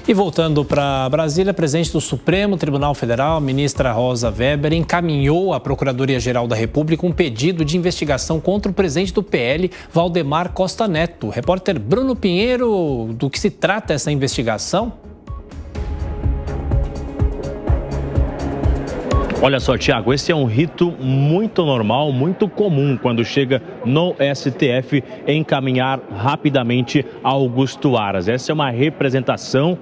E voltando para Brasília, a presidente do Supremo Tribunal Federal, a ministra Rosa Weber, encaminhou à Procuradoria-Geral da República um pedido de investigação contra o presidente do PL, Valdemar Costa Neto. Repórter Bruno Pinheiro, do que se trata essa investigação? Olha só, Tiago, esse é um rito muito normal, muito comum quando chega no STF encaminhar rapidamente Augusto Aras. Essa é uma representação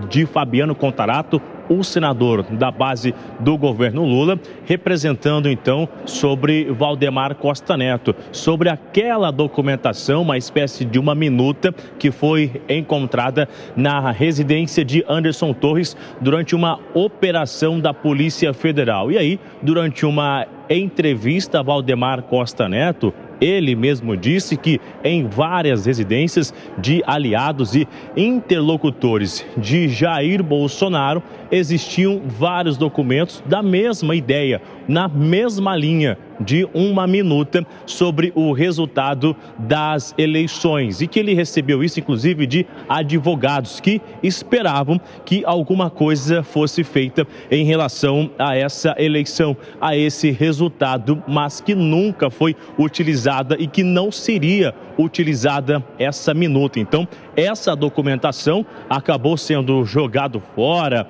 de Fabiano Contarato, o senador da base do governo Lula, representando então sobre Valdemar Costa Neto, sobre aquela documentação, uma espécie de uma minuta que foi encontrada na residência de Anderson Torres durante uma operação da Polícia Federal. E aí, durante uma entrevista a Valdemar Costa Neto, ele mesmo disse que em várias residências de aliados e interlocutores de Jair Bolsonaro existiam vários documentos da mesma ideia, na mesma linha de uma minuta sobre o resultado das eleições, e que ele recebeu isso inclusive de advogados que esperavam que alguma coisa fosse feita em relação a essa eleição, a esse resultado, mas que nunca foi utilizada e que não seria utilizada essa minuta. Então, essa documentação acabou sendo jogada fora,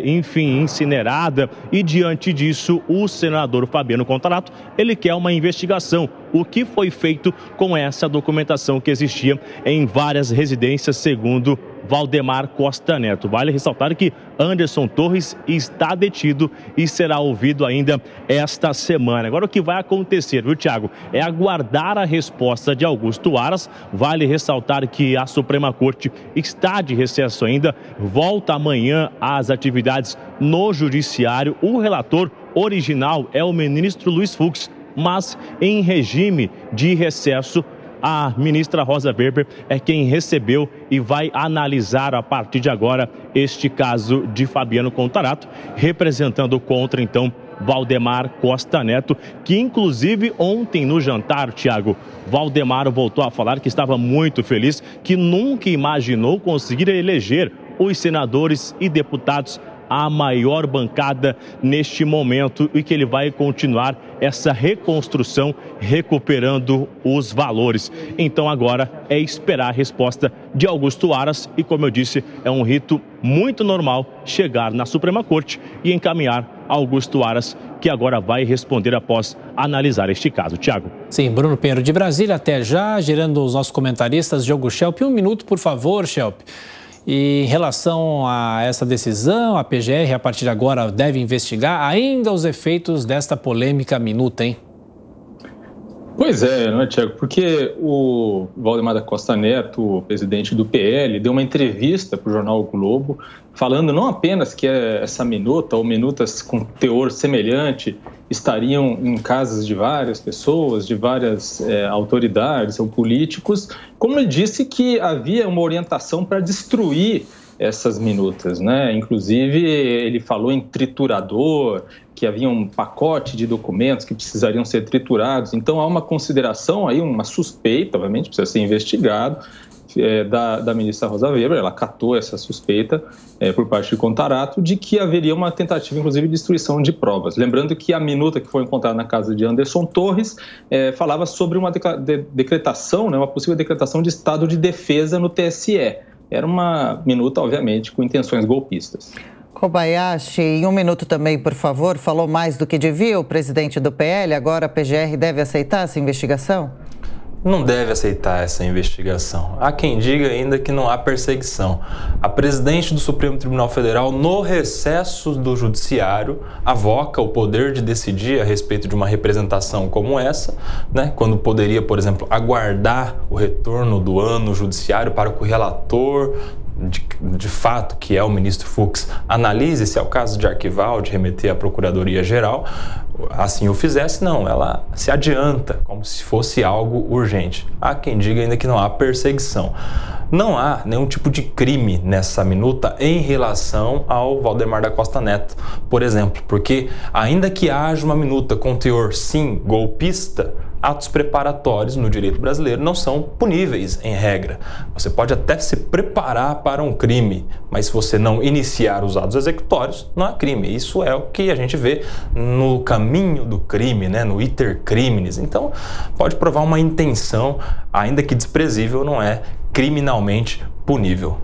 enfim, incinerada, e diante disso, o senador Fabiano Contarato, ele quer uma investigação. O que foi feito com essa documentação que existia em várias residências, segundo Valdemar Costa Neto? Vale ressaltar que Anderson Torres está detido e será ouvido ainda esta semana. Agora, o que vai acontecer, viu, Tiago, é aguardar a resposta de Augusto Aras. Vale ressaltar que a Suprema Corte está de recesso ainda, volta amanhã às atividades no Judiciário. O relator original é o ministro Luiz Fux, mas em regime de recesso, a ministra Rosa Weber é quem recebeu e vai analisar a partir de agora este caso de Fabiano Contarato, representando contra, então, Valdemar Costa Neto, que inclusive ontem no jantar, Tiago, Valdemar voltou a falar que estava muito feliz, que nunca imaginou conseguir eleger os senadores e deputados a maior bancada neste momento, e que ele vai continuar essa reconstrução, recuperando os valores. Então agora é esperar a resposta de Augusto Aras e, como eu disse, é um rito muito normal chegar na Suprema Corte e encaminhar Augusto Aras, que agora vai responder após analisar este caso. Tiago. Sim, Bruno Pinheiro de Brasília, até já, gerando os nossos comentaristas, Diogo Schelp. Um minuto, por favor, Schelp. E em relação a essa decisão, a PGR, a partir de agora, deve investigar ainda os efeitos desta polêmica minuta, hein? Pois é, não é, Tiago? Porque o Valdemar da Costa Neto, o presidente do PL, deu uma entrevista para o jornal O Globo, falando não apenas que essa minuta ou minutas com teor semelhante estariam em casas de várias pessoas, de várias autoridades ou políticos, como ele disse que havia uma orientação para destruir essas minutas, né? Inclusive, ele falou em triturador, que havia um pacote de documentos que precisariam ser triturados. Então, há uma consideração aí, uma suspeita, obviamente, precisa ser investigado, da ministra Rosa Weber. Ela acatou essa suspeita por parte de Contarato de que haveria uma tentativa, inclusive, de destruição de provas. Lembrando que a minuta que foi encontrada na casa de Anderson Torres falava sobre uma decretação, né, uma possível decretação de estado de defesa no TSE. Era uma minuta, obviamente, com intenções golpistas. Kobayashi, em um minuto também, por favor, falou mais do que devia o presidente do PL, agora a PGR deve aceitar essa investigação? Não deve aceitar essa investigação. Há quem diga ainda que não há perseguição. A presidente do Supremo Tribunal Federal, no recesso do Judiciário, avoca o poder de decidir a respeito de uma representação como essa, né? Quando poderia, por exemplo, aguardar o retorno do ano judiciário para que o relator de fato, que é o ministro Fux, analise se é o caso de arquivar ou de remeter à Procuradoria-Geral, assim o fizesse. Não, ela se adianta como se fosse algo urgente. Há quem diga ainda que não há perseguição. Não há nenhum tipo de crime nessa minuta em relação ao Valdemar da Costa Neto, por exemplo, porque ainda que haja uma minuta com teor, sim, golpista, atos preparatórios no direito brasileiro não são puníveis em regra. Você pode até se preparar para um crime, mas se você não iniciar os atos executórios, não há crime. Isso é o que a gente vê no caminho do crime, né? No iter criminis. Então, pode provar uma intenção, ainda que desprezível, não é criminalmente punível.